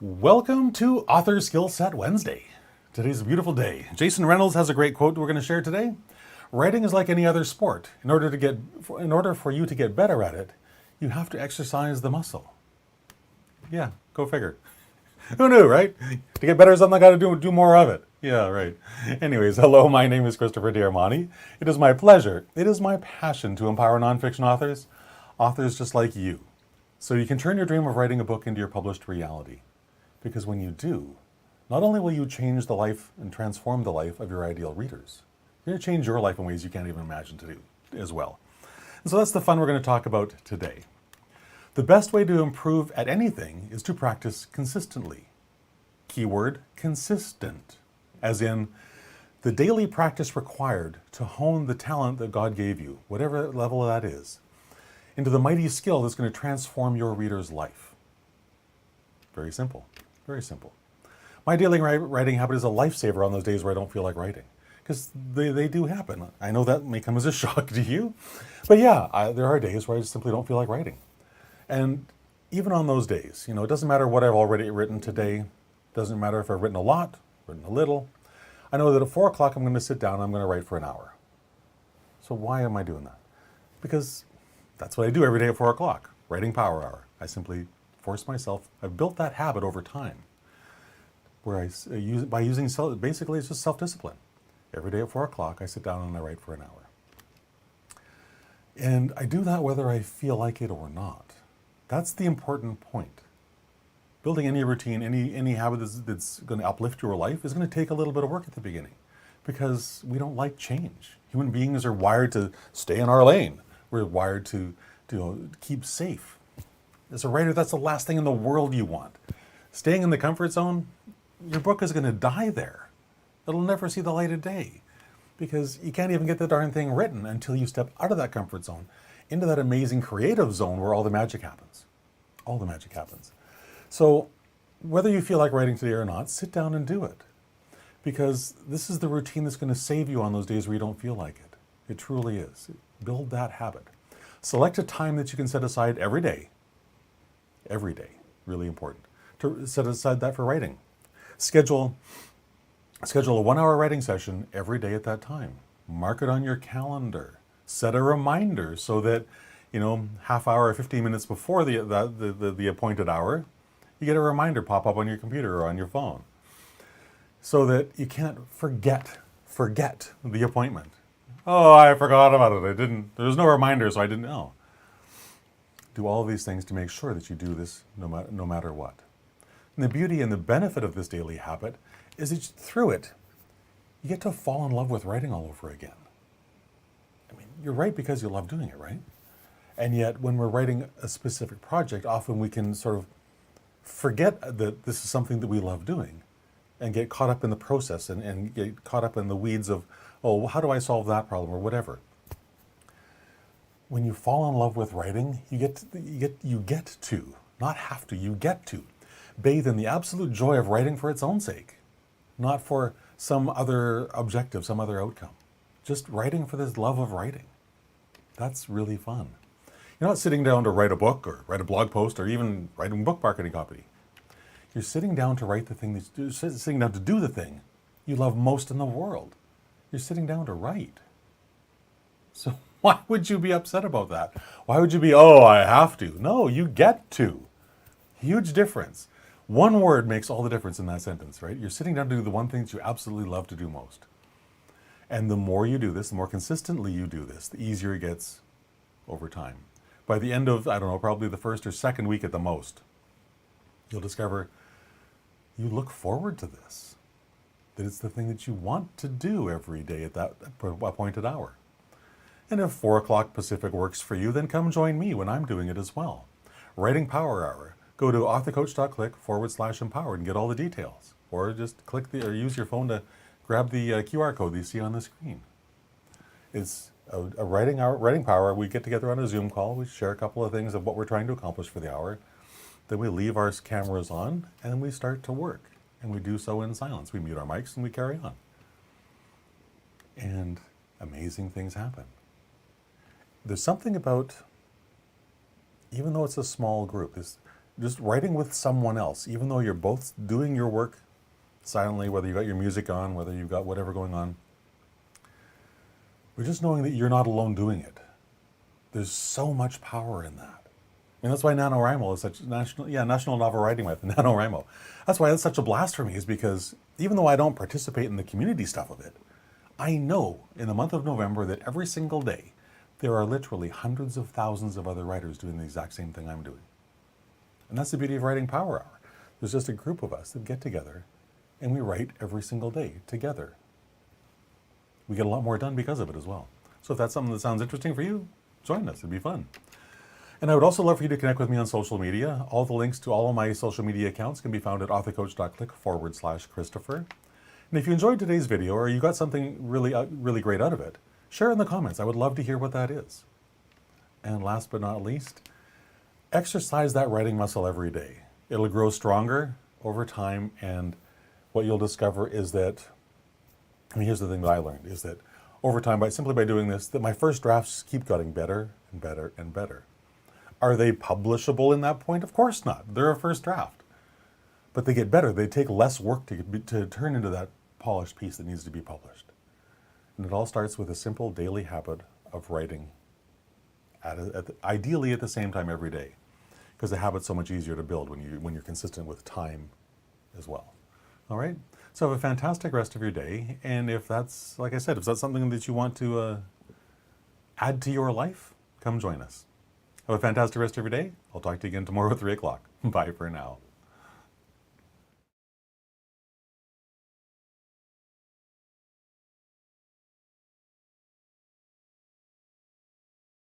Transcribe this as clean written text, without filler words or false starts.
Welcome to Author Skill Set Wednesday. Today's a beautiful day. Jason Reynolds has a great quote we're going to share today. Writing is like any other sport. In order for you to get better at it, you have to exercise the muscle. Yeah, go figure. Who knew, right? To get better at something, I got to do more of it. Yeah, right. Anyways, hello, my name is Christopher Diarmani. It is my pleasure, it is my passion to empower nonfiction authors just like you, so you can turn your dream of writing a book into your published reality. Because when you do, not only will you change the life and transform the life of your ideal readers, you're going to change your life in ways you can't even imagine to do as well. And so that's the fun we're going to talk about today. The best way to improve at anything is to practice consistently. Keyword, consistent, as in the daily practice required to hone the talent that God gave you, whatever level that is, into the mighty skill that's going to transform your reader's life. Very simple. Very simple. My daily writing habit is a lifesaver on those days where I don't feel like writing, because they do happen. I know that may come as a shock to you, but yeah, there are days where I just simply don't feel like writing. And even on those days, it doesn't matter what I've already written today. It doesn't matter if I've written a lot, written a little. I know that at 4 o'clock I'm going to sit down and I'm going to write for an hour. So why am I doing that? Because that's what I do every day at 4 o'clock, writing power hour. I simply force myself. I've built that habit over time, where basically it's just self-discipline. Every day at 4 o'clock, I sit down and I write for an hour. And I do that whether I feel like it or not. That's the important point. Building any routine, any habit that's going to uplift your life is going to take a little bit of work at the beginning, because we don't like change. Human beings are wired to stay in our lane. We're wired to keep safe. As a writer, that's the last thing in the world you want. Staying in the comfort zone, your book is going to die there. It'll never see the light of day, because you can't even get the darn thing written until you step out of that comfort zone into that amazing creative zone where all the magic happens. All the magic happens. So whether you feel like writing today or not, sit down and do it, because this is the routine that's going to save you on those days where you don't feel like it. It truly is. Build that habit. Select a time that you can set aside every day, really important, to set aside that for writing. Schedule a 1-hour writing session every day at that time. Mark it on your calendar. Set a reminder so that, half hour or 15 minutes before the appointed hour, you get a reminder pop up on your computer or on your phone, so that you can't forget the appointment. Oh, I forgot about it. There was no reminder, so I didn't know. Do all of these things to make sure that you do this no matter what. And the beauty and the benefit of this daily habit is that through it, you get to fall in love with writing all over again. I mean, you're right because you love doing it, right? And yet, when we're writing a specific project, often we can sort of forget that this is something that we love doing and get caught up in the process and get caught up in the weeds of, oh, how do I solve that problem or whatever. When you fall in love with writing, you get to, not have to, you get to bathe in the absolute joy of writing for its own sake, not for some other objective, some other outcome. Just writing for this love of writing. That's really fun. You're not sitting down to write a book or write a blog post or even writing book marketing copy. You're sitting down to write the thing, sitting down to do the thing you love most in the world. You're sitting down to write. So why would you be upset about that? Why would you be, oh, I have to? No, you get to. Huge difference. One word makes all the difference in that sentence, right? You're sitting down to do the one thing that you absolutely love to do most. And the more you do this, the more consistently you do this, the easier it gets over time. By the end of, probably the first or second week at the most, you'll discover you look forward to this, that it's the thing that you want to do every day at that appointed hour. And if 4 o'clock Pacific works for you, then come join me when I'm doing it as well. Writing Power Hour. Go to authorcoach.click/empowered and get all the details. Or just use your phone to grab the QR code that you see on the screen. It's a writing power. We get together on a Zoom call. We share a couple of things of what we're trying to accomplish for the hour. Then we leave our cameras on and we start to work. And we do so in silence. We mute our mics and we carry on. And amazing things happen. There's something about, even though it's a small group, just writing with someone else, even though you're both doing your work silently, whether you've got your music on, whether you've got whatever going on, but just knowing that you're not alone doing it. There's so much power in that. And that's why NaNoWriMo is such National Novel Writing Month, NaNoWriMo. That's why it's such a blast for me, is because even though I don't participate in the community stuff of it, I know in the month of November that every single day there are literally hundreds of thousands of other writers doing the exact same thing I'm doing. And that's the beauty of Writing Power Hour. There's just a group of us that get together and we write every single day together. We get a lot more done because of it as well. So if that's something that sounds interesting for you, join us. It'd be fun. And I would also love for you to connect with me on social media. All the links to all of my social media accounts can be found at authorcoach.click/Christopher. And if you enjoyed today's video or you got something really great out of it, share in the comments. I would love to hear what that is. And last but not least, exercise that writing muscle every day. It'll grow stronger over time, and what you'll discover is that, here's the thing that I learned, is that over time, simply by doing this, that my first drafts keep getting better and better and better. Are they publishable in that point? Of course not. They're a first draft. But they get better. They take less work to turn into that polished piece that needs to be published. And it all starts with a simple daily habit of writing, ideally at the same time every day, because the habit's so much easier to build when you're consistent with time as well. All right? So have a fantastic rest of your day. And if that's, like I said, if that's something that you want to add to your life, come join us. Have a fantastic rest of your day. I'll talk to you again tomorrow at 3 o'clock. Bye for now.